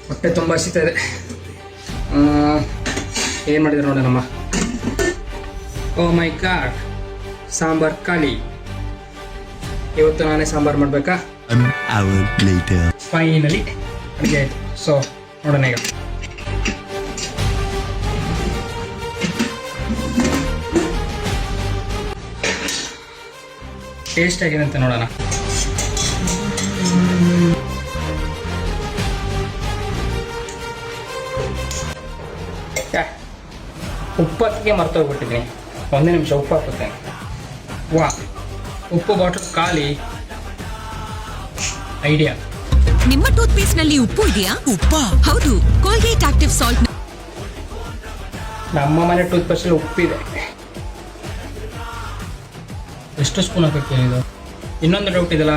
ಹೊಟ್ಟೆ ತುಂಬ ಹಸಿತಾ ಇದೆ. ಏನು ಮಾಡಿದ್ರು ನೋಡೋಣಮ್ಮ. ಓ ಮೈ ಗಾಡ್, ಸಾಂಬಾರ್ ಖಾಲಿ. ಇವತ್ತು ನಾನೇ ಸಾಂಬಾರು ಮಾಡಬೇಕಾ? ಫೈನಲಿ ಅಡುಗೆ ಆಯಿತು. ಸೊ ನೋಡೋಣ ಈಗ. ಟೇಸ್ಟ್ ಆಗಿದೆ ಅಂತ ನೋಡೋಣ. ಉಪ್ಪತ್ತಿಗೆ ಮರ್ತೋಗ್ಬಿಟ್ಟಿದ್ದೀನಿ. ಒಂದೇ ನಿಮಿಷ ಉಪ್ಪು ಹಾಕುತ್ತೇನೆ. ವಾ, ಉಪ್ಪು ಬಾಟಲ್ ಖಾಲಿ. ಐಡಿಯಾ. ನಿಮ್ಮ ಟೂತ್ ಪೇಸ್ಟ್ ನಲ್ಲಿ ಉಪ್ಪು ಇದೆಯಾ? ಉಪ್ಪ? ಹೌದು, ಕೋಲ್ಗೇಟ್ ಆಕ್ಟಿವ್ ಸಾಲ್ಟ್. ನಮ್ಮ ಮನೆ ಟೂತ್ ಪೇಸ್ಟ್ ಉಪ್ಪಿದೆ. ಎಷ್ಟು ಸ್ಪೂನ್ ಹಾಕಕ್ಕೆ ಇದು? ಇನ್ನೊಂದು ಡೌಟ್ ಇದೆಲ್ಲ.